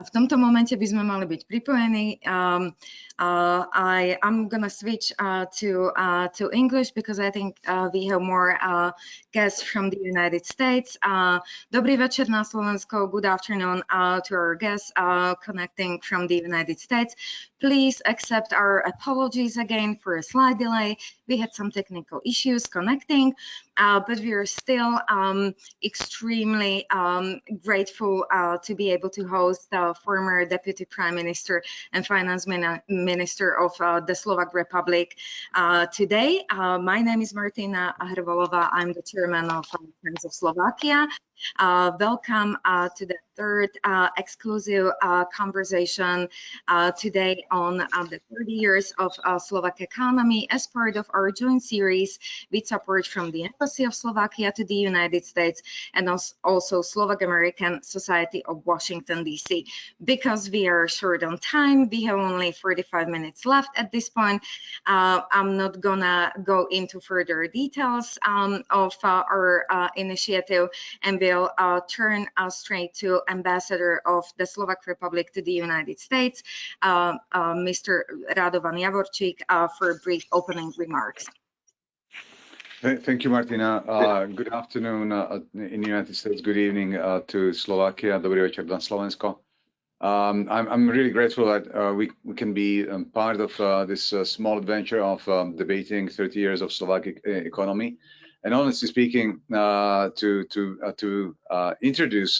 V tomto momente by sme mali byť pripojení. I'm gonna switch to English because I think we have more guests from the United States. Dobrý večer na Slovensko. Good afternoon to our guests connecting from the United States. Please accept our apologies again for a slight delay. We had some technical issues connecting, but we are still extremely grateful to be able to host the former Deputy Prime Minister and Finance Minister of the Slovak Republic today. My name is Martina Hrvolova. I'm the chairman of Friends of Slovakia. Welcome to the third exclusive conversation today on the 30 years of Slovak economy as part of our joint series with support from the Embassy of Slovakia to the United States and also Slovak American Society of Washington, D.C. Because we are short on time, we have only 45 minutes left at this point. I'm not gonna go into further details of our initiative, and we'll turn straight to Ambassador of the Slovak Republic to the United States, Mr. Radovan Javorčík, for brief opening remarks. Thank you, Martina. Good afternoon in the United States. Good evening to Slovakia. Dobrý večer na Slovensko. I'm really grateful that we can be part of this small adventure of debating 30 years of Slovak economy. And honestly speaking, to introduce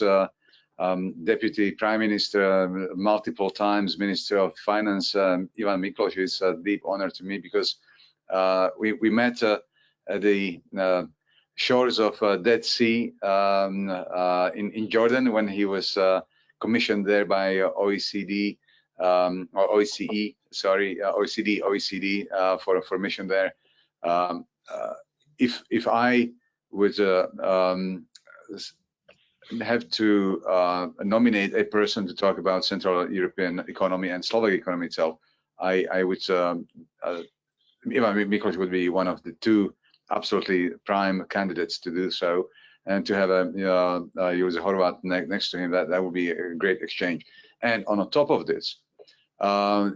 Deputy Prime Minister, multiple times Minister of Finance, Ivan Mikloš, is a deep honor to me because we met at the shores of Dead Sea in Jordan when he was commissioned there by OECD or OECD, sorry, OECD for a mission there. If I would have to nominate a person to talk about Central European economy and Slovak economy itself, I would Ivan Mikloš would be one of the two absolutely prime candidates to do so, and to have a Julius Horvat next to him, that would be a great exchange. And on top of this,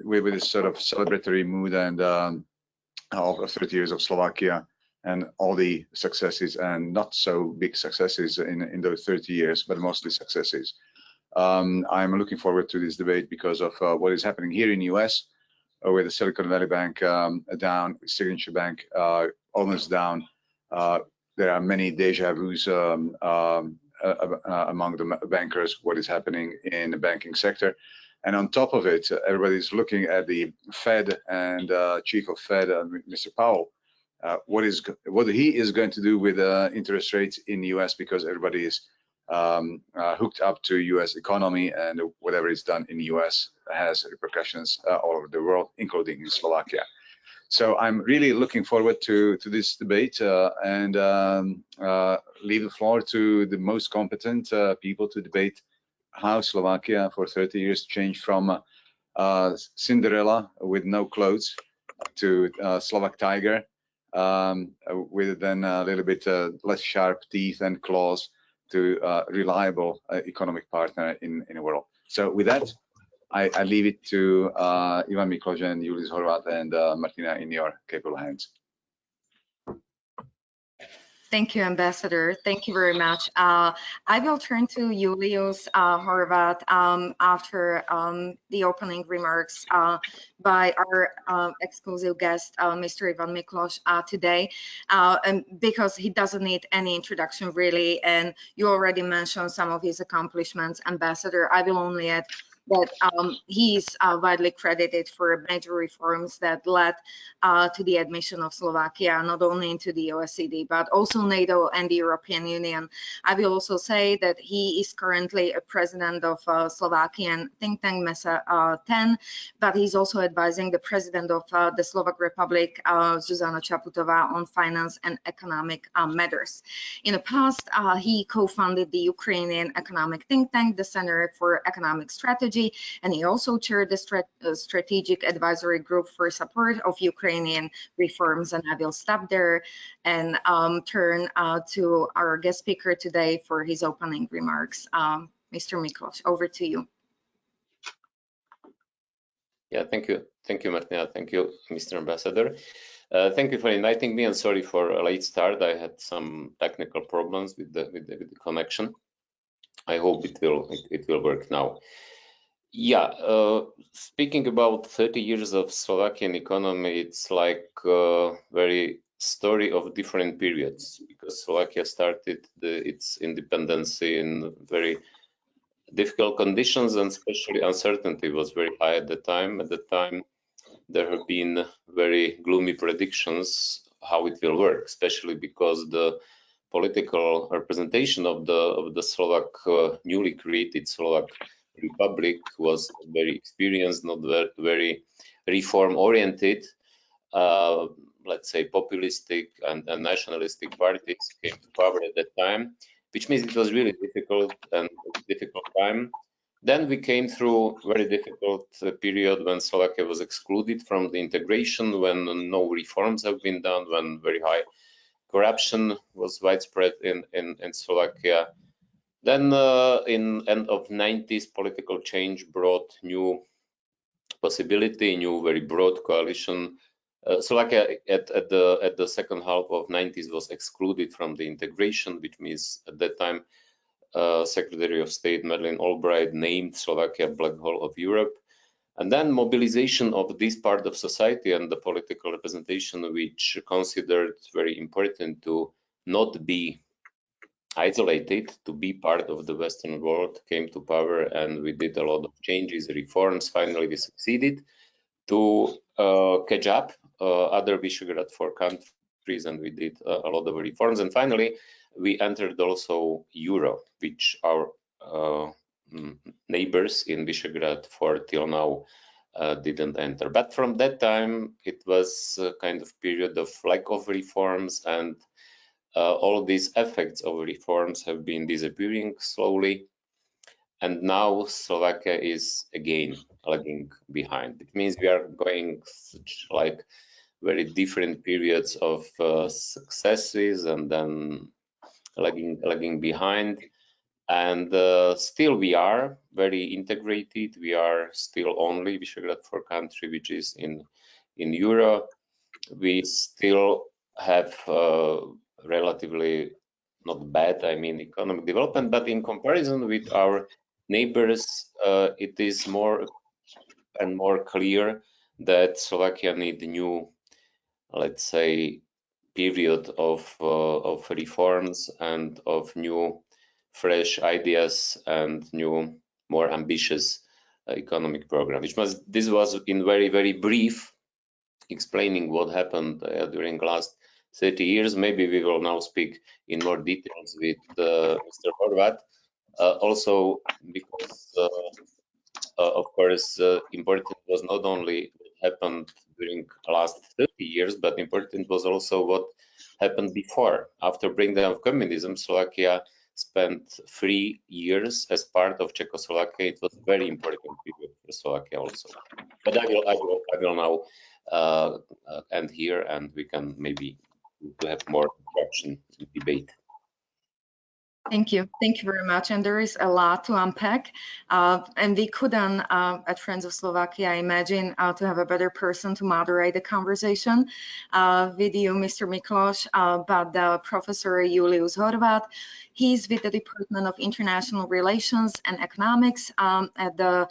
with this sort of celebratory mood and of 30 years of Slovakia and all the successes and not so big successes in those 30 years, but mostly successes. I'm looking forward to this debate because of what is happening here in the US, with the Silicon Valley Bank down, Signature Bank almost down. There are many deja vus among the bankers, what is happening in the banking sector. And on top of it, everybody's looking at the Fed and Chief of Fed, Mr. Powell, what he is going to do with interest rates in the US, because everybody is hooked up to US economy, and whatever is done in the US has repercussions all over the world, including in Slovakia. So I'm really looking forward to this debate and leave the floor to the most competent people to debate how Slovakia for 30 years changed from Cinderella with no clothes to Slovak Tiger with then a little bit less sharp teeth and claws to reliable economic partner in the world. So with that, I leave it to Ivan Mikloš and Julius Horvat and Martina in your capable hands. Thank you, Ambassador. Thank you very much. I will turn to Julius Horvat after the opening remarks by our exclusive guest, Mr. Ivan Mikloš, today, and because he doesn't need any introduction really, and you already mentioned some of his accomplishments, Ambassador. I will only add that he's widely credited for major reforms that led to the admission of Slovakia, not only into the OECD, but also NATO and the European Union. I will also say that he is currently a president of Slovakian think tank MESA 10, but he's also advising the president of the Slovak Republic, Zuzana Čaputová, on finance and economic matters. In the past, he co-founded the Ukrainian economic think tank, the Center for Economic Strategy, and he also chaired the strategic advisory group for support of Ukrainian reforms. And I will stop there and turn to our guest speaker today for his opening remarks. Mr. Mikloš, over to you. Yeah, thank you, Martina. Thank you, Mr. Ambassador. Thank you for inviting me, and sorry for a late start. I had some technical problems with the connection. I hope it will work now. Yeah, speaking about 30 years of Slovakian economy, it's like a very story of different periods, because Slovakia started its independence in very difficult conditions, and especially uncertainty was very high at the time. At the time, there have been very gloomy predictions how it will work, especially because the political representation of the Slovak newly created Slovak Republic was very experienced, not very reform oriented. Let's say populistic and nationalistic parties came to power at that time, which means it was really difficult time. Then we came through very difficult period when Slovakia was excluded from the integration, when no reforms have been done, when very high corruption was widespread in Slovakia. Then in end of 90s, political change brought new possibility, new very broad coalition. Slovakia at the second half of 90s was excluded from the integration, which means at that time Secretary of State Madeleine Albright named Slovakia black hole of Europe. And then mobilization of this part of society and the political representation, which considered very important to not be isolated, to be part of the Western world, came to power, and we did a lot of changes, reforms. Finally, we succeeded to catch up other Visegrad 4 countries, and we did a lot of reforms. And finally, we entered also Euro, which our neighbors in Visegrad 4 till now didn't enter. But from that time, it was a kind of period of lack of reforms, and all these effects of reforms have been disappearing slowly. And now Slovakia is again lagging behind. It means we are going such like very different periods of successes and then lagging behind. And still we are very integrated. We are still only Visegrad 4 country which is in Euro. We still have relatively not bad, I mean, economic development, but in comparison with our neighbors, it is more and more clear that Slovakia needs a new, let's say, period of reforms and of new, fresh ideas and new, more ambitious economic program. This was in very brief explaining what happened during last 30 years. Maybe we will now speak in more details with Mr. Horvat. Also, because of course, important was not only what happened during the last 30 years, but important was also what happened before. After breakdown of communism, Slovakia spent 3 years as part of Czechoslovakia. It was a very important period for Slovakia also. But I will now end here, and we can maybe have more interaction and debate. Thank you very much. And there is a lot to unpack, and we couldn't at Friends of Slovakia imagine to have a better person to moderate the conversation with you, Mr. Mikloš, but the Professor Julius Horvat. He's with the Department of International Relations and Economics at the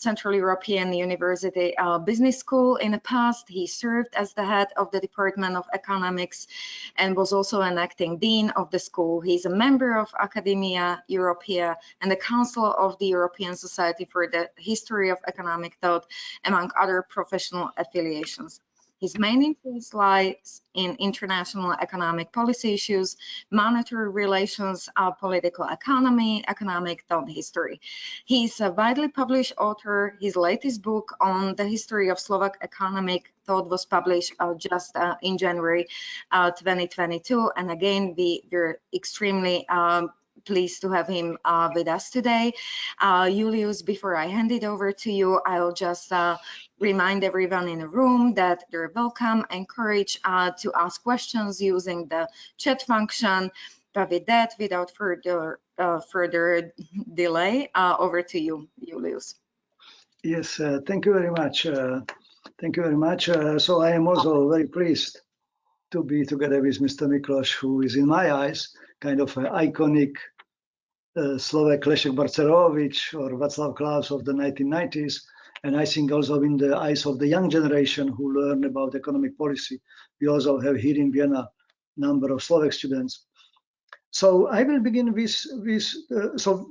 Central European University Business School. In the past, he served as the head of the Department of Economics and was also an acting dean of the school. He's a member of Academia Europaea and the Council of the European Society for the History of Economic Thought, among other professional affiliations. His main interest lies in international economic policy issues, monetary relations, political economy, economic thought history. He's a widely published author. His latest book on the history of Slovak economic thought was published just in January 2022. And again, we're extremely pleased to have him with us today. Julius, before I hand it over to you, I'll just remind everyone in the room that they're welcome, encouraged to ask questions using the chat function. But with that, without further delay, over to you, Julius. Yes, thank you very much. Thank you very much. So I am also very pleased to be together with Mr. Mikloš, who is in my eyes kind of an iconic Slovak Leszek Balcerowicz or Václav Klaus of the 1990s. And I think also in the eyes of the young generation who learn about economic policy. We also have here in Vienna a number of Slovak students. So I will begin with so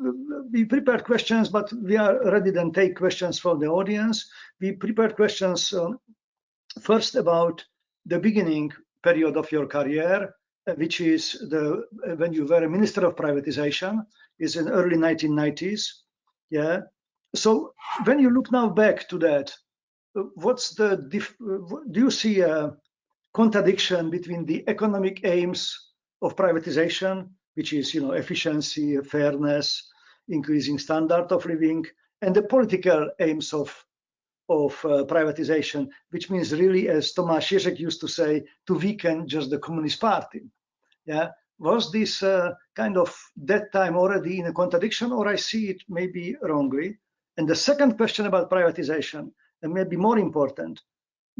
we prepared questions, but we are ready then take questions from the audience. We prepared questions first about the beginning period of your career, which is when you were a minister of privatization, is in early 1990s. Yeah. So when you look now back to that, what's the do you see a contradiction between the economic aims of privatization, which is, you know, efficiency, fairness, increasing standard of living, and the political aims of privatization, which means really, as Tomáš Ježek used to say, to weaken just the Communist Party. Yeah, was this kind of that time already in a contradiction, or I see it maybe wrongly? And the second question about privatization, and maybe more important,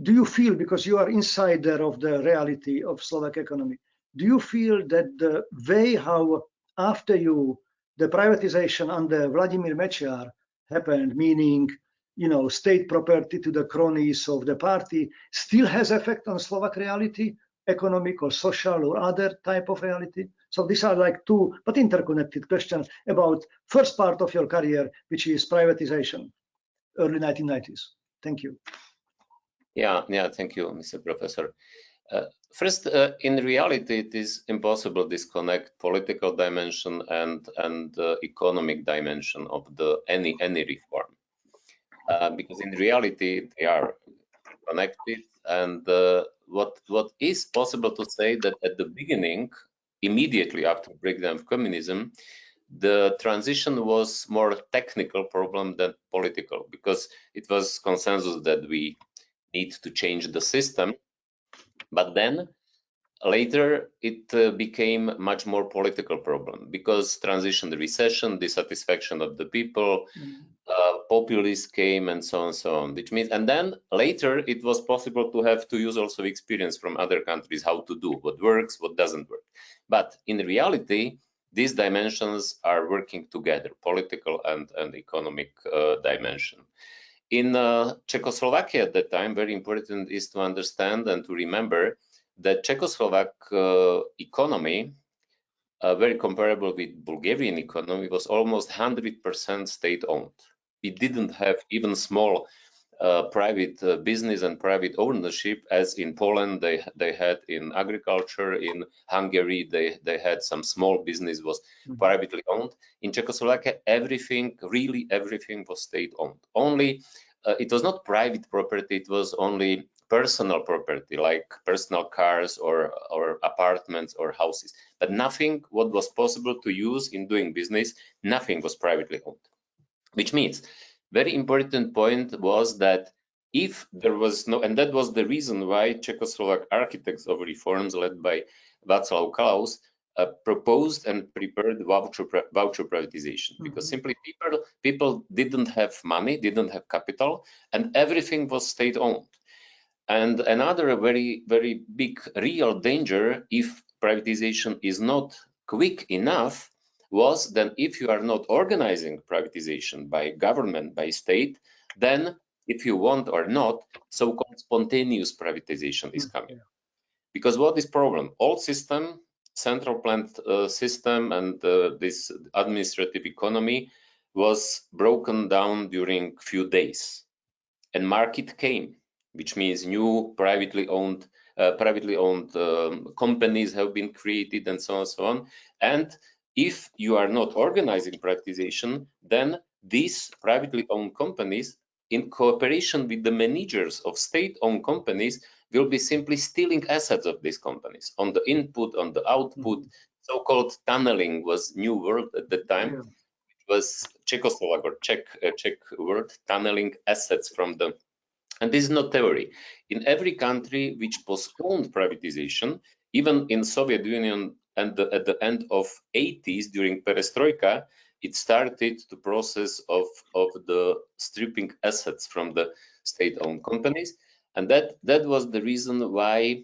do you feel, because you are insider of the reality of Slovak economy, do you feel that the way how after you the privatization under Vladimir Mečiar happened, meaning, you know, state property to the cronies of the party, still has effect on Slovak reality, economic or social or other type of reality? So these are like two but interconnected questions about first part of your career, which is privatization, early 1990s. Thank you. Yeah, thank you, Mr. Professor. First, in reality, it is impossible to disconnect political dimension and economic dimension of any reform, because in reality they are connected. And what is possible to say that at the beginning, immediately after breakdown of communism, the transition was more technical problem than political, because it was consensus that we need to change the system. But then later it became much more political problem, because transition, the recession, dissatisfaction of the people, populists came, and so on, which means, and then later it was possible to use also experience from other countries, how to do, what works, what doesn't work. But in reality, these dimensions are working together, political and economic dimension. In Czechoslovakia at that time, very important is to understand and to remember that Czechoslovak economy, very comparable with Bulgarian economy, was almost 100% state-owned. We didn't have even small private business and private ownership, as in Poland they had in agriculture. In Hungary they had some small business was privately owned. In Czechoslovakia, really everything was state-owned. Only it was not private property, it was only personal property, like personal cars or apartments or houses, but nothing what was possible to use in doing business, nothing was privately owned. Which means, very important point was that if there was no, and that was the reason why Czechoslovak architects of reforms led by Václav Klaus proposed and prepared voucher privatization, because simply people didn't have money, didn't have capital, and everything was state-owned. And another very, very big real danger, if privatization is not quick enough, was that if you are not organizing privatization by government, by state, then if you want or not, so-called spontaneous privatization is coming. Because what is problem? Old system, central planned system, and this administrative economy was broken down during few days, and market came, which means new privately owned companies have been created, and so on. And if you are not organizing privatization, then these privately owned companies, in cooperation with the managers of state-owned companies, will be simply stealing assets of these companies on the input, on the output. So-called tunneling was new word at the time. It was Czechoslovak or Czech word, tunneling assets from the. And this is not theory. In every country which postponed privatization, even in Soviet Union and at the end of 80s during perestroika, it started the process of the stripping assets from the state-owned companies, and that was the reason why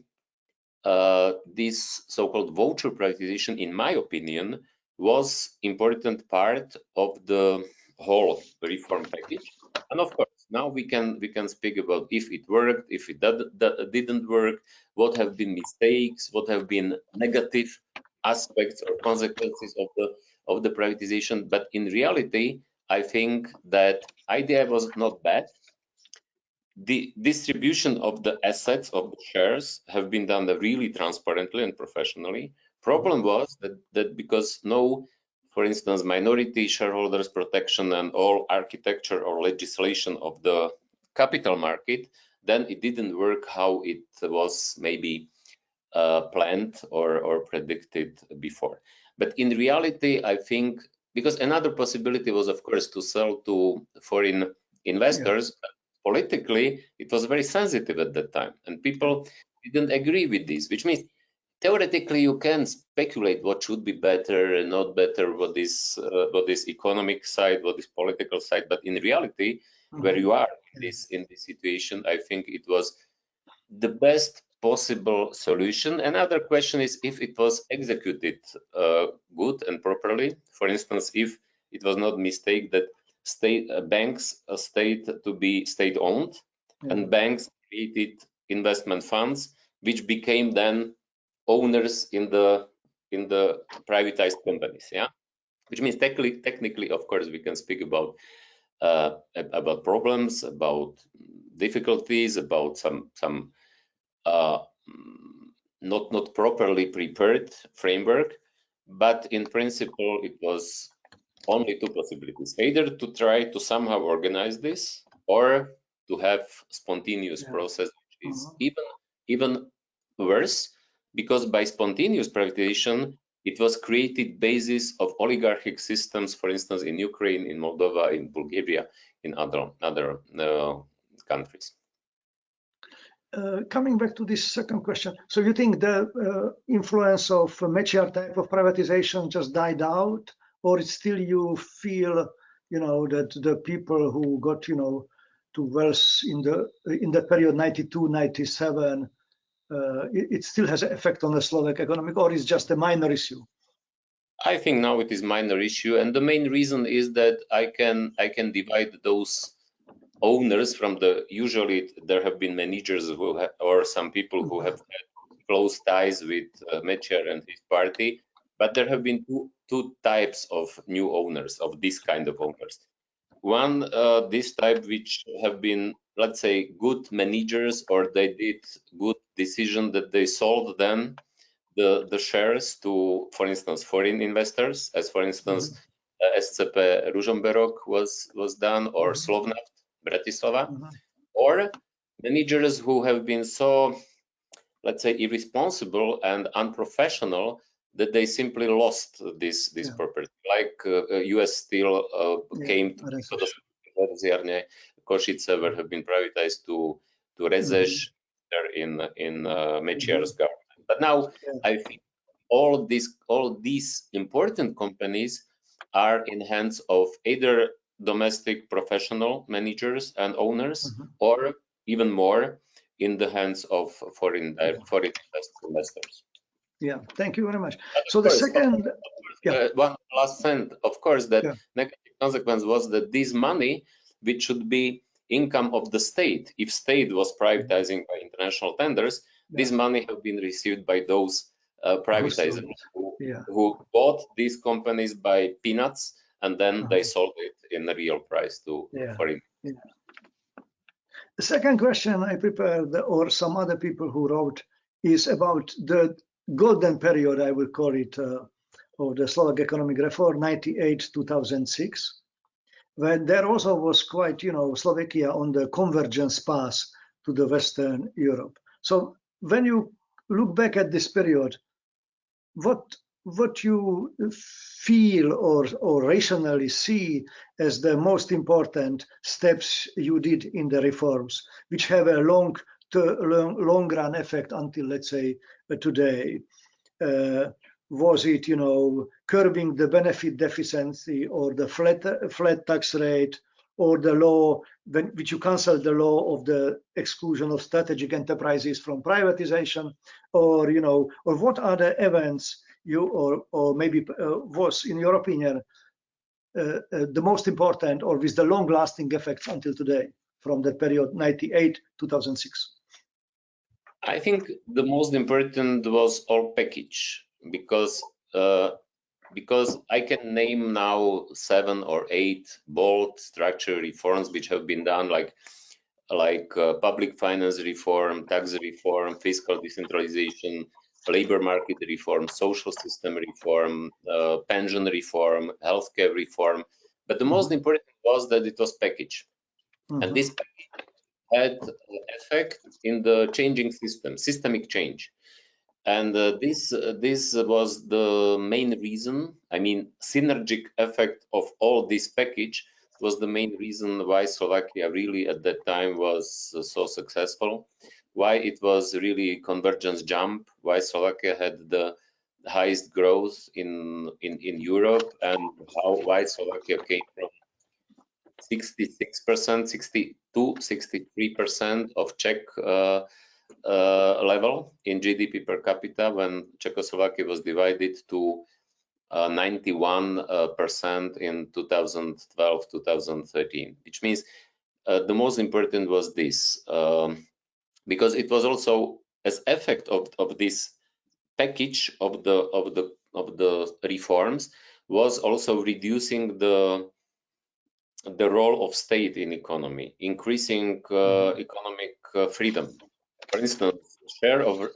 this so-called voucher privatization, in my opinion, was important part of the whole reform package. And of course, now we can speak about if it worked, if it didn't work, what have been mistakes, what have been negative aspects or consequences of the privatization. But in reality, I think that idea was not bad. The distribution of the assets of the shares have been done really transparently and professionally. Problem was that because no, for instance, minority shareholders protection and all architecture or legislation of the capital market, then it didn't work how it was maybe planned or predicted before. But in reality, I think, because another possibility was, of course, to sell to foreign investors. Yeah. Politically, it was very sensitive at that time, and people didn't agree with this, which means theoretically you can speculate what should be better and not better, what is economic side, what is political side, but in reality, where you are in this situation, I think it was the best possible solution. Another question is if it was executed good and properly. For instance, if it was not a mistake that banks stayed to be state-owned, and banks created investment funds, which became then owners in the privatized companies. Yeah, which means technically, of course, we can speak about problems, about difficulties, about some not properly prepared framework, but in principle it was only two possibilities: either to try to somehow organize this, or to have spontaneous process, which is even worse, because by spontaneous privatization it was created basis of oligarchic systems, for instance, in Ukraine, in Moldova, in Bulgaria, in other countries. Coming back to this second question, so you think the influence of MESA type of privatization just died out, or still you feel, that the people who got, to wealth in the period 92, 97, it still has an effect on the Slovak economy, or is just a minor issue? I think now it is minor issue, and the main reason is that I can divide those owners from usually there have been managers or some people who have had close ties with Mečiar and his party, but there have been two types of new owners, of this kind of owners. One, this type which have been, let's say, good managers, or they did good decision that they sold then the shares to, for instance, foreign investors, as for instance SCP Ružomberok was done, or Slovnaft Bratislava, or managers who have been so, let's say, irresponsible and unprofessional that they simply lost this property. Like US Steel came to Košice, where have been privatized to Rezes in Mečiar's government. But now I think all these important companies are in hands of either domestic professional managers and owners, or even more in the hands of foreign investors. Yeah, thank you very much. So the second, one last sentence, of course, that negative consequence was that this money, which should be income of the state, if state was privatizing by international tenders, this money have been received by those privatizers who bought these companies by peanuts, and then they sold it in a real price to foreign. The second question I prepared, or some other people who wrote, is about the golden period, I will call it, of the Slovak economic reform, 98-2006, when there also was quite, Slovakia on the convergence path to the Western Europe. So when you look back at this period, what you feel or rationally see as the most important steps you did in the reforms, which have a long run effect until, let's say, today? Was it, curbing the benefit deficiency, or the flat tax rate, or the law which you canceled the law of the exclusion of strategic enterprises from privatization, or or what other events or maybe was, in your opinion, the most important, or with the long-lasting effects until today from the period 98-2006? I think the most important was all package, because I can name now 7 or 8 bold structural reforms which have been done, like public finance reform, tax reform, fiscal decentralization, labor market reform, social system reform, pension reform, healthcare reform. But the most important was that it was package, and this package had effect in the changing system, systemic change. And this was the main reason. I mean, synergic effect of all this package was the main reason why Slovakia really at that time was so successful, why it was really convergence jump, why Slovakia had the highest growth in Europe, and why Slovakia came from 66%, 62, 63% of Czech level in GDP per capita, when Czechoslovakia was divided to 91% in 2012-2013, which means the most important was this, because it was also as effect of this package of the reforms was also reducing the role of state in economy, increasing economic freedom. For instance, share of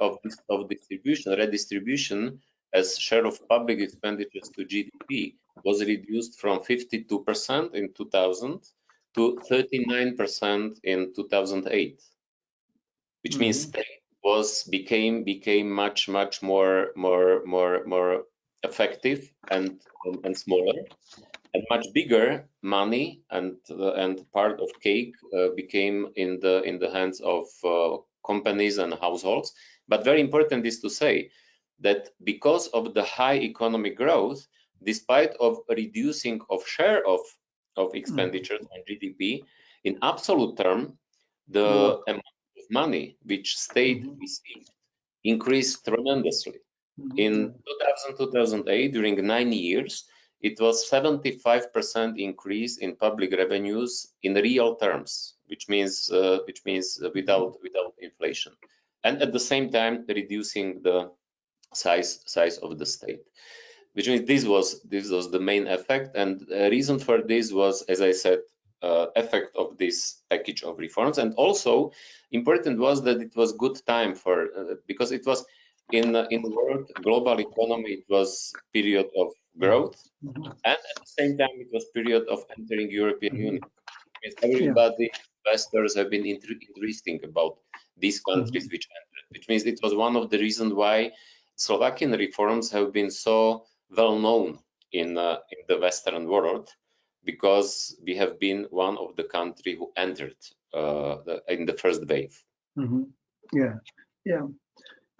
distribution, redistribution as share of public expenditures to GDP was reduced from 52% in 2000 to 39% in 2008, which means state became much more effective and smaller, and much bigger money and part of cake became in the hands of companies and households. But very important is to say that because of the high economic growth, despite of reducing of share of expenditures on GDP, in absolute term, the amount of money which state received increased tremendously. In 2000-2008, during 9 years, it was 75% increase in public revenues in real terms, which means without inflation, and at the same time reducing the size of the state, which means this was the main effect. And reason for this was, as I said, effect of this package of reforms. And also important was that it was good time for because it was in world global economy, it was period of growth, and at the same time it was period of entering European Union. Everybody, investors have been interesting about these countries which entered, which means it was one of the reasons why Slovakian reforms have been so well known in the Western world, because we have been one of the country who entered in the first wave. Yeah.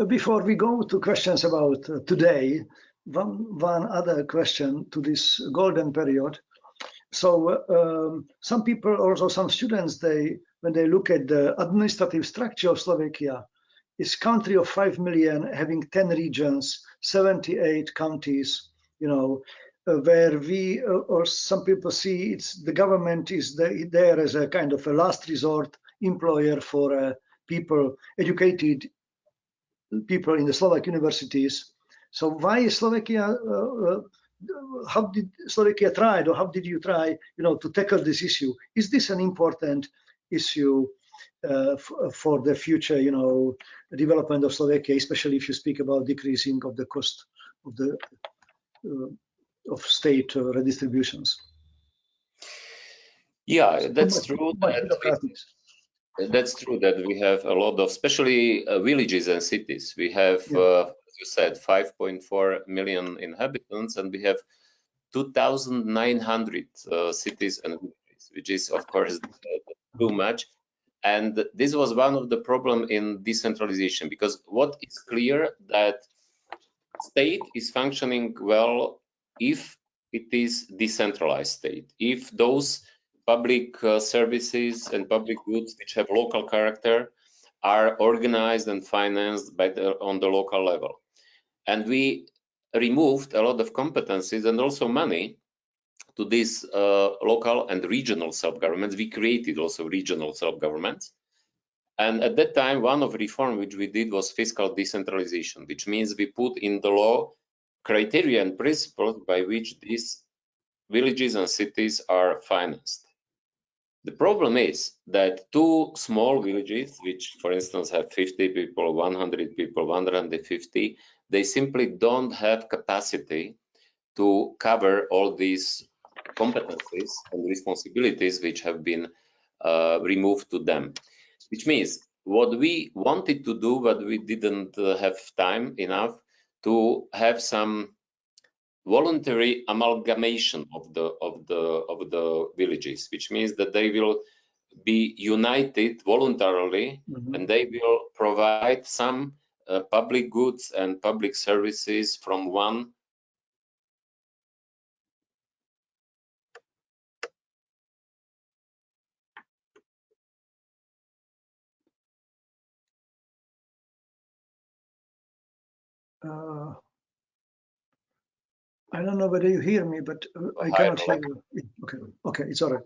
Before we go to questions about today, one other question to this golden period. So some people, also some students, when they look at the administrative structure of Slovakia, it's a country of 5 million, having 10 regions, 78 counties, where we or some people see the government is there as a kind of a last resort employer for people, educated people in the Slovak universities. So why is Slovakia? How did Slovakia try, or how did you try, to tackle this issue? Is this an important issue for the future, development of Slovakia, especially if you speak about decreasing of the cost of the of state redistributions? Yeah, that's true. That's true that we have a lot of, especially villages and cities. We have, as you said, 5.4 million inhabitants, and we have 2,900 cities and villages, which is, of course, too much. And this was one of the problem in decentralization, because what is clear that state is functioning well if it is decentralized state, if those public services and public goods which have local character are organized and financed on the local level. And we removed a lot of competencies and also money to these local and regional self-governments. We created also regional self-governments. And at that time, one of reform which we did was fiscal decentralization, which means we put in the law criteria and principles by which these villages and cities are financed. The problem is that two small villages, which for instance have 50 people, 100 people, 150, they simply don't have capacity to cover all these competencies and responsibilities which have been removed to them. Which means what we wanted to do, but we didn't have time enough to have some voluntary amalgamation of the villages, which means that they will be united voluntarily, and they will provide some public goods and public services from one. I don't know whether you hear me, but I cannot hear you. Okay, it's all right.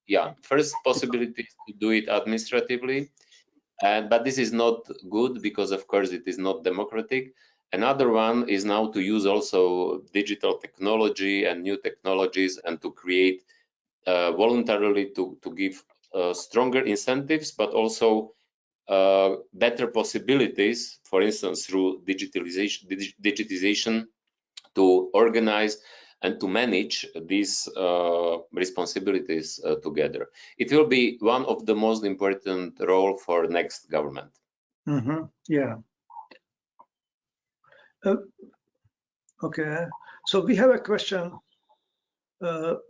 Yeah, first possibility is to do it administratively, but this is not good because, of course, it is not democratic. Another one is now to use also digital technology and new technologies and to create voluntarily to give stronger incentives, but also better possibilities, for instance, through digitization to organize and to manage these responsibilities together. It will be one of the most important role for next government. Yeah. Okay, so we have a question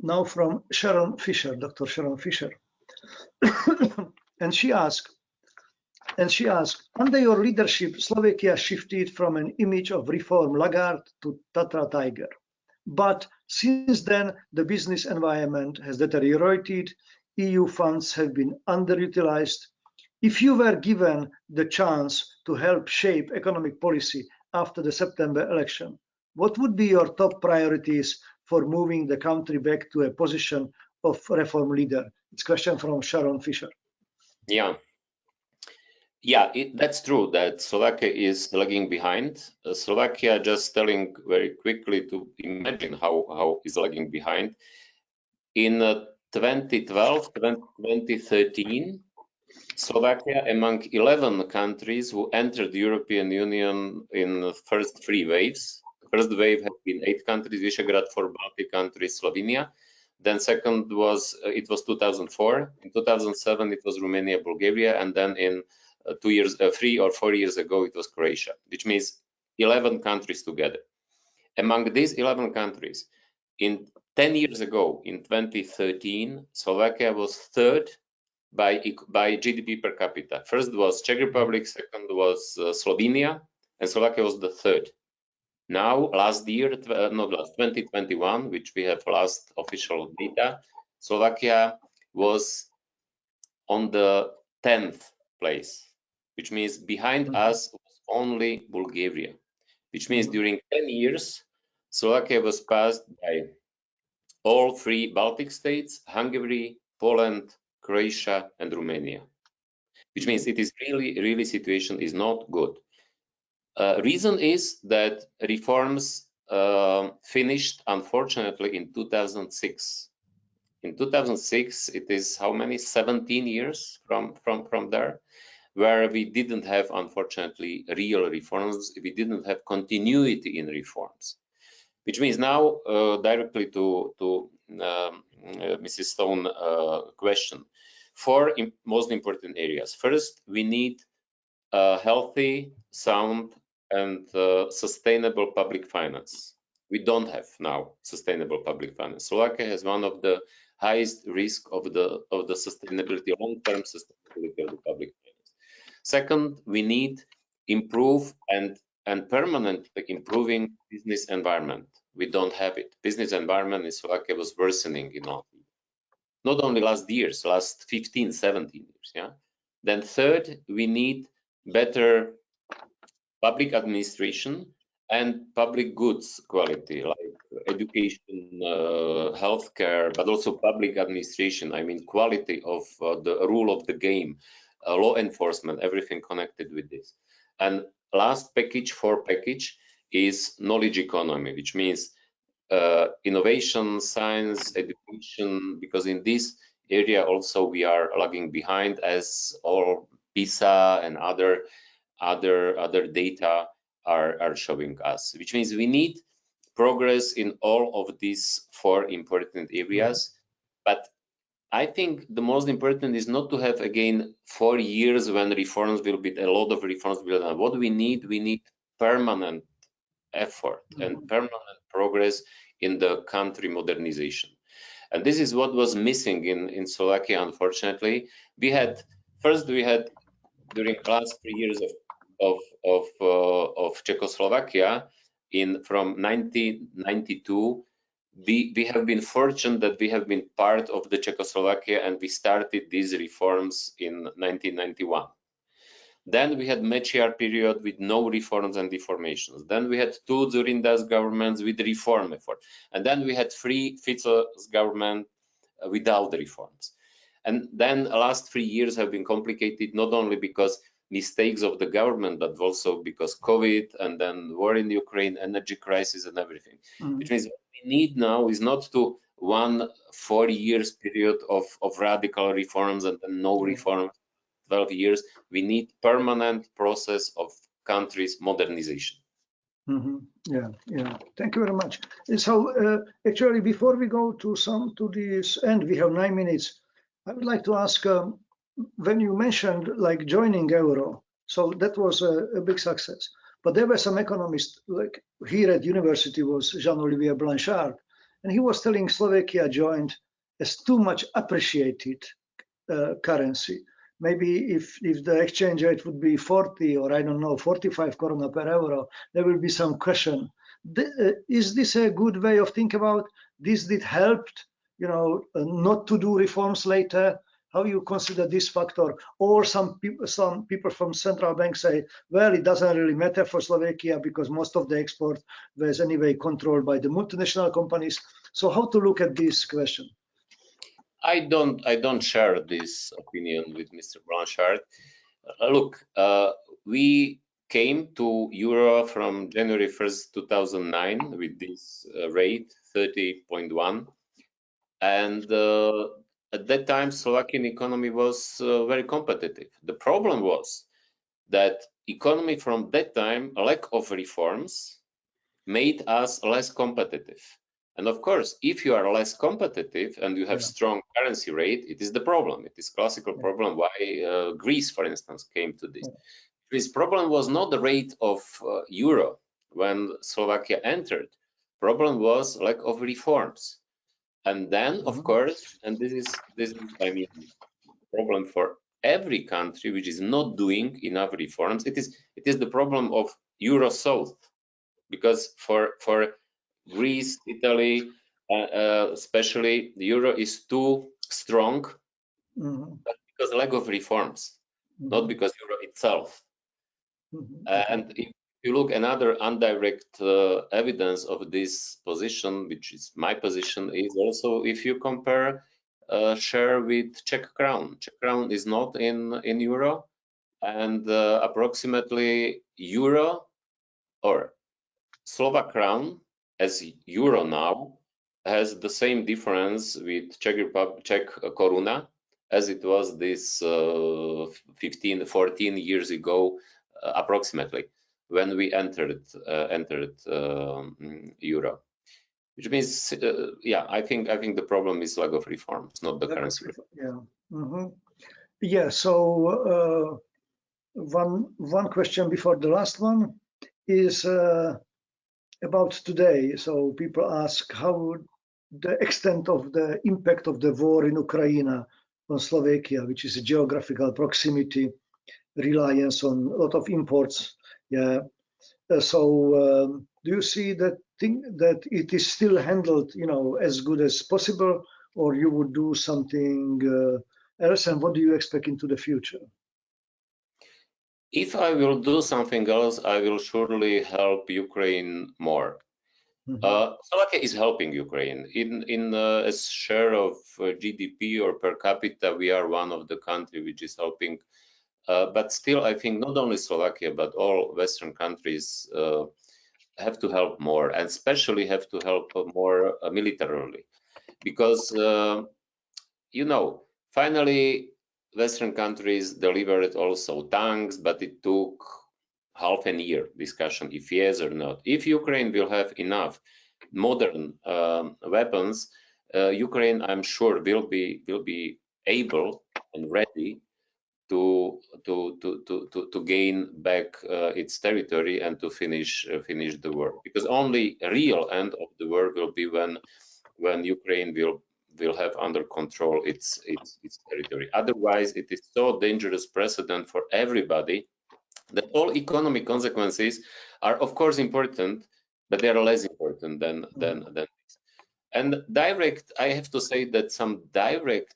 now from Sharon Fisher, Dr. Sharon Fisher. and she asked, under your leadership, Slovakia shifted from an image of reform laggard to Tatra tiger. But since then, the business environment has deteriorated, EU funds have been underutilized. If you were given the chance to help shape economic policy after the September election, what would be your top priorities for moving the country back to a position of reform leader? It's a question from Sharon Fisher. Yeah, that's true that Slovakia is lagging behind. Slovakia, just telling very quickly to imagine how is lagging behind. In 2012, 2013, Slovakia, among 11 countries who entered the European Union in the first 3 waves. The first wave had been 8 countries, Visegrad, 4 Baltic countries, Slovenia. Then second was, it was 2004. In 2007, it was Romania, Bulgaria. And then in 3 or 4 years ago, it was Croatia, which means 11 countries together. Among these 11 countries, in 10 years ago, in 2013, Slovakia was 3rd by GDP per capita. First was Czech Republic, second was Slovenia, and Slovakia was the 3rd. Now, last year, 2021, which we have last official data, Slovakia was on the 10th place, which means behind us was only Bulgaria, which means during 10 years, Slovakia was passed by all 3 Baltic states, Hungary, Poland, Croatia, and Romania, which means it is really situation is not good. Reason is that reforms finished, unfortunately, in 2006. In 2006, it is how many? 17 years from there, where we didn't have, unfortunately, real reforms. We didn't have continuity in reforms, which means now directly to Mrs. Stone question. 4 most important areas. First, we need a healthy, sound, and sustainable public finance. We don't have now sustainable public finance. Slovakia has one of the highest risk of the sustainability, long-term sustainability of the public finance. Second, we need improve and and permanently improving business environment. We don't have it. Business environment in Slovakia was worsening, not only last years, last 15, 17 years. Yeah. Then third, we need better public administration and public goods quality, like education, healthcare, but also public administration. I mean, quality of the rule of the game, law enforcement, everything connected with this. And last package, fourth package, is knowledge economy, which means innovation, science, education, because in this area also we are lagging behind, as all PISA and other data are showing us, which means we need progress in all of these four important areas. But I think the most important is not to have again 4 years when reforms will be, a lot of reforms will be done. What we need permanent effort and permanent progress in the country modernization. And this is what was missing in Slovakia, unfortunately. We had during the last 3 years of Czechoslovakia, from 1992, we have been fortunate that we have been part of the Czechoslovakia, and we started these reforms in 1991. Then we had Mečiar period with no reforms and deformations. Then we had 2 Dzurinda's governments with reform effort. And then we had 3 Fico's government without the reforms. And then the last 3 years have been complicated, not only because mistakes of the government, but also because COVID and then war in Ukraine, energy crisis and everything. Which means what we need now is not to 4 years period of radical reforms and then no reforms, 12 years. We need permanent process of country's modernization. Yeah. Thank you very much. So actually, before we go to this end, we have 9 minutes. I would like to ask, when you mentioned like joining euro, so that was a big success. But there were some economists, like here at university was Jean-Olivier Blanchard, and he was telling Slovakia joined as too much appreciated currency. Maybe if the exchange rate would be 40 or I don't know 45 koruna per euro, there will be some question. Is this a good way of thinking about this? Did helped not to do reforms later? How you consider this factor? Or some people from central bank say, well, it doesn't really matter for Slovakia because most of the export was anyway controlled by the multinational companies. So how to look at this question? I don't share this opinion with Mr. Blanchard. Look, we came to euro from January 1st, 2009 with this rate 30.1, and at that time Slovakian economy was very competitive. The problem was that economy from that time, a lack of reforms, made us less competitive. And of course, if you are less competitive and you have strong currency rate, it is the problem. It is classical problem why Greece, for instance, came to this. This problem was not the rate of euro when Slovakia entered. Problem was lack of reforms. And then, of course, and this is I mean, problem for every country which is not doing enough reforms. It is the problem of euro south, because for Greece, Italy, especially, the euro is too strong, but because lack of reforms, not because euro itself. And if you look another indirect evidence of this position, which is my position, is also if you compare share with Czech crown. Czech crown is not in euro, and approximately euro or Slovak crown as euro now has the same difference with Czech koruna as it was this 15, 14 years ago, approximately, when we entered euro. Which means, I think the problem is lack of reforms, not the currency. Yeah. So one question before the last one is about today. So people ask how the extent of the impact of the war in Ukraine on Slovakia, which is a geographical proximity, reliance on a lot of imports. Yeah. Do you see that it is still handled, as good as possible, or you would do something else? And what do you expect into the future? If I will do something else, I will surely help Ukraine more. Slovakia is helping Ukraine in a share of GDP or per capita. We are one of the country which is helping, but still, I think not only Slovakia but all Western countries have to help more, and especially have to help more militarily, because finally Western countries delivered also tanks, but it took half a year discussion if yes or not. If Ukraine will have enough modern weapons, Ukraine, I'm sure, will be able and ready to gain back its territory and to finish the war. Because only a real end of the war will be when Ukraine will have under control its territory. Otherwise, it is so dangerous precedent for everybody that all economic consequences are, of course, important, but they are less important than this. And direct, I have to say that some direct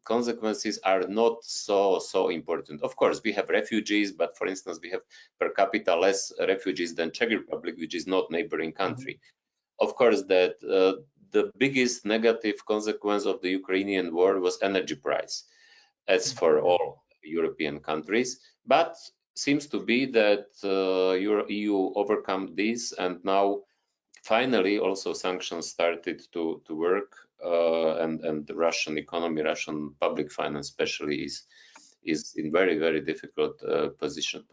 consequences are not so important. Of course, we have refugees, but for instance, we have per capita less refugees than Czech Republic, which is not neighboring country. Of course, that the biggest negative consequence of the Ukrainian war was energy price, as for all European countries. But seems to be that EU overcome this, and now finally also sanctions started to work, and the Russian economy, Russian public finance especially, is in very difficult position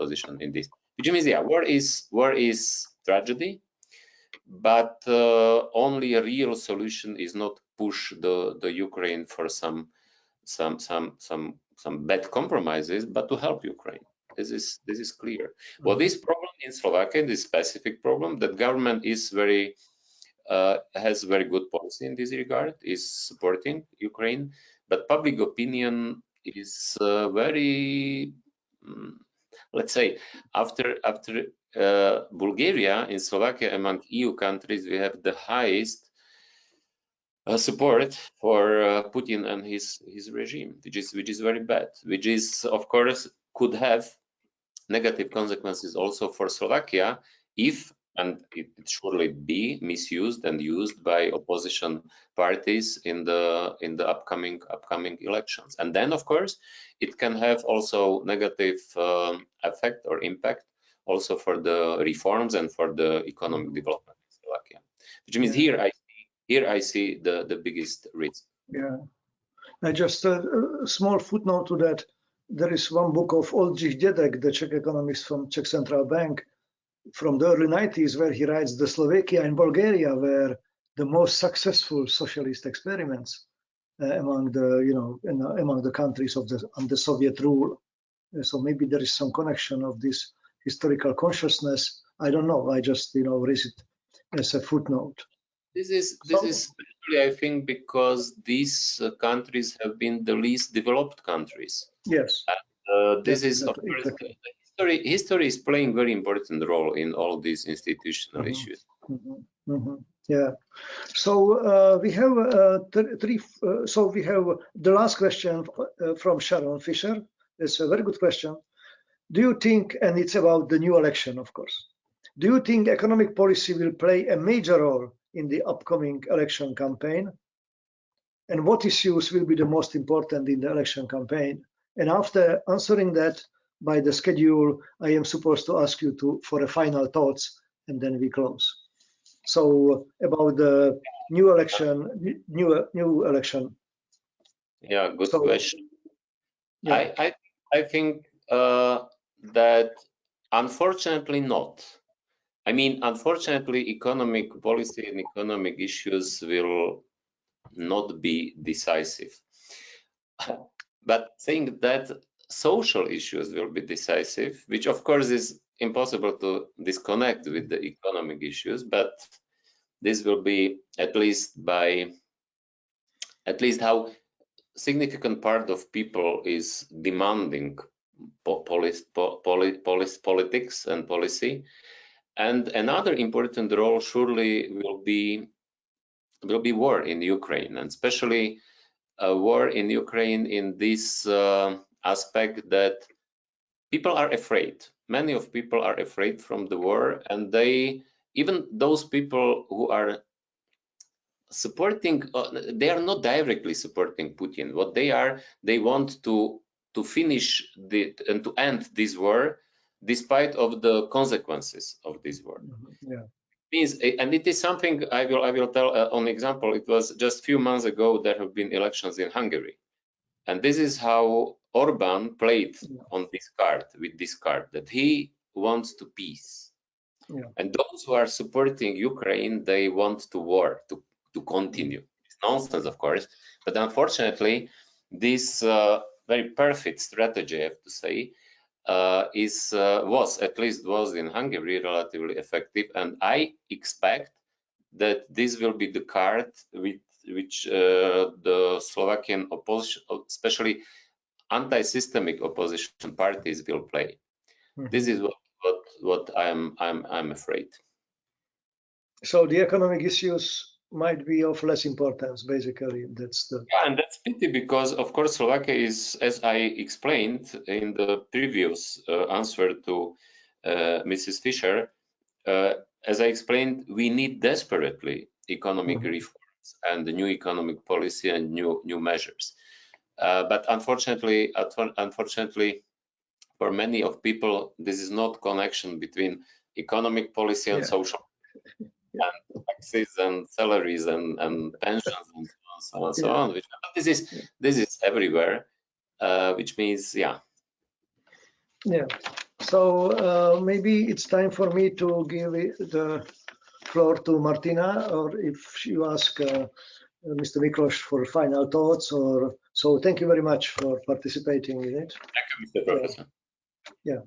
in this. Which means, yeah, war is tragedy, but only a real solution is not push the Ukraine for some bad compromises, but to help Ukraine. This is clear. Well, this problem in Slovakia, this specific problem, that government is has very good policy in this regard, is supporting Ukraine, but public opinion is very, let's say, after Bulgaria, in Slovakia, among EU countries, we have the highest support for Putin and his regime, which is very bad, which is, of course, could have negative consequences also for Slovakia if, and it surely be, misused and used by opposition parties in the upcoming elections. And then, of course, it can have also negative effect or impact also for the reforms and for the economic development in Slovakia. Which means here I see the biggest risk. Yeah, I just a small footnote to that. There is one book of Oldřich Dědek, the Czech economist from Czech Central Bank, from the early 90s, where he writes the Slovakia and Bulgaria were the most successful socialist experiments among the countries under Soviet rule. So maybe there is some connection of this historical consciousness. I don't know. I just raise it as a footnote. This is especially, I think, because these countries have been the least developed countries. Yes. And, this is, of course, history is playing very important role in all these institutional issues. Yeah. So we have three. So we have the last question from Sharon Fisher. It's a very good question. Do you think, and it's about the new election, of course, do you think economic policy will play a major role in the upcoming election campaign? And what issues will be the most important in the election campaign? And after answering that, by the schedule, I am supposed to ask you for a final thoughts, and then we close. So about the new election. Yeah, good question. Yeah. I think that unfortunately not. I mean, unfortunately, economic policy and economic issues will not be decisive. But saying that social issues will be decisive, which of course is impossible to disconnect with the economic issues, but this will be at least how significant part of people is demanding politics and policy. And another important role surely will be war in Ukraine, and especially a war in Ukraine in this aspect that people are afraid. Many of people are afraid from the war, and even those people who are supporting, they are not directly supporting Putin. What they want to finish and to end this war, despite of the consequences of this war. Yeah. And it is something I will tell on example. It was just a few months ago there have been elections in Hungary, and this is how Orban played on this card, with this card, that he wants to peace. Yeah. And those who are supporting Ukraine, they want to war, to continue. It's nonsense, of course, but unfortunately, this very perfect strategy, I have to say, was in Hungary relatively effective, and I expect that this will be the card with which the Slovakian opposition, especially anti-systemic opposition parties, will play. This is what I'm afraid. So the economic issues might be of less importance, basically. And that's pity, because of course Slovakia is, as I explained in the previous answer to Mrs. Fischer, as I explained, we need desperately economic reforms and the new economic policy and new measures. But unfortunately, for many of people, this is not connection between economic policy and social, and taxes and salaries and pensions and so on. This is everywhere, which means, yeah. So maybe it's time for me to give the floor to Martina, or if you ask Mr. Mikloš for final thoughts, or so. Thank you very much for participating in it. Thank you, Mr. Professor. Yeah.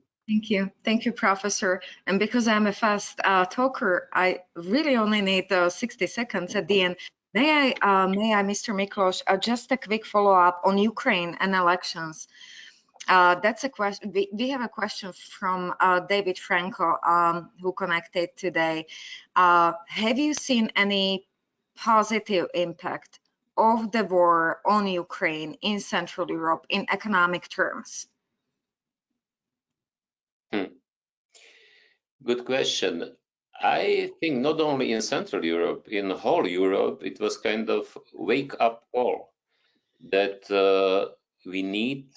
Thank you, Professor. And because I'm a fast talker, I really only need 60 seconds at the end. May I, Mr. Mikloš, just a quick follow-up on Ukraine and elections. That's a question. We have a question from David Franco, who connected today. Have you seen any positive impact of the war on Ukraine in Central Europe in economic terms? Good question. I think not only in Central Europe, in whole Europe, it was kind of wake-up call that we need,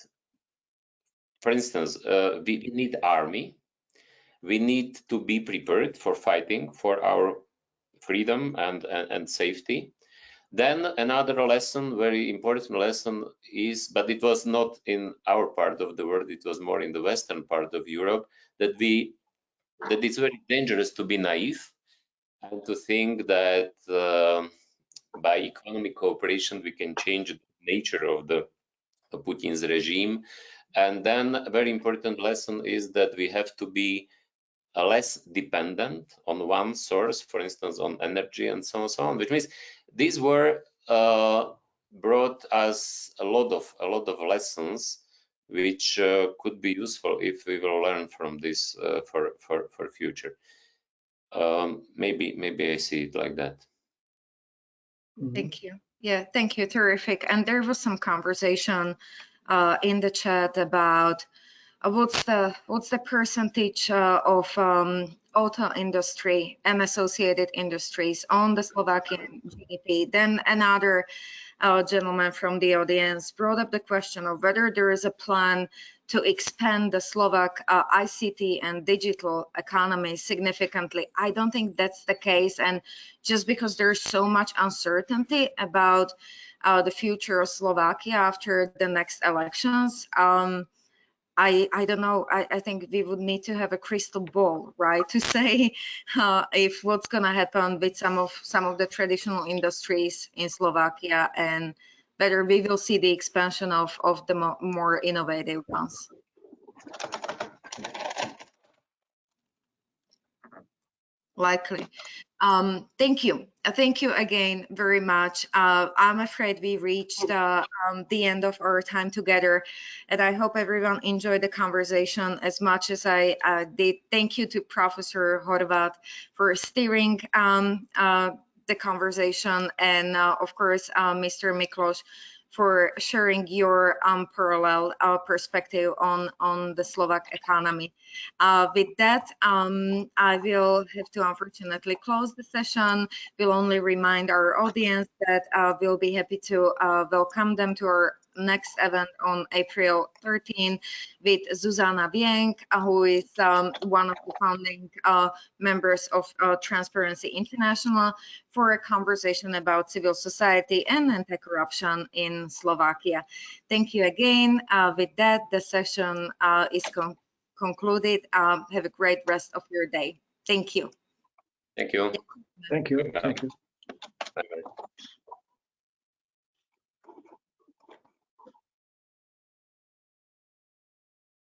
for instance, we need army. We need to be prepared for fighting for our freedom and safety. Then another lesson, very important lesson is, but it was not in our part of the world, it was more in the Western part of Europe, that it's very dangerous to be naive and to think that by economic cooperation we can change the nature of the Putin's regime. And then a very important lesson is that we have to be less dependent on one source, for instance, on energy and so on, which means these were brought us a lot of lessons which could be useful if we will learn from this for future. Maybe I see it like that. Thank you. Yeah, thank you. Terrific. And there was some conversation in the chat about what's the percentage of auto industry and associated industries on the Slovakian GDP. Then another gentleman from the audience brought up the question of whether there is a plan to expand the Slovak ICT and digital economy significantly. I don't think that's the case, and just because there's so much uncertainty about the future of Slovakia after the next elections, I don't know. I think we would need to have a crystal ball, right, to say if what's going to happen with some of the traditional industries in Slovakia, and whether we will see the expansion of the more innovative ones. Likely. Thank you. Thank you again very much. I'm afraid we reached the end of our time together, and I hope everyone enjoyed the conversation as much as I did. Thank you to Professor Horvat for steering the conversation, and of course, Mr. Mikloš, for sharing your unparalleled perspective on the Slovak economy. With that, I will have to unfortunately close the session. We'll only remind our audience that we'll be happy to welcome them to our next event on April 13 with Zuzana Vienk, who is one of the founding members of Transparency International, for a conversation about civil society and anti-corruption in Slovakia. Thank you again. With that, the session is concluded. Have a great rest of your day. Thank you. Thank you. Thank you. Bye. Thank you. Bye-bye.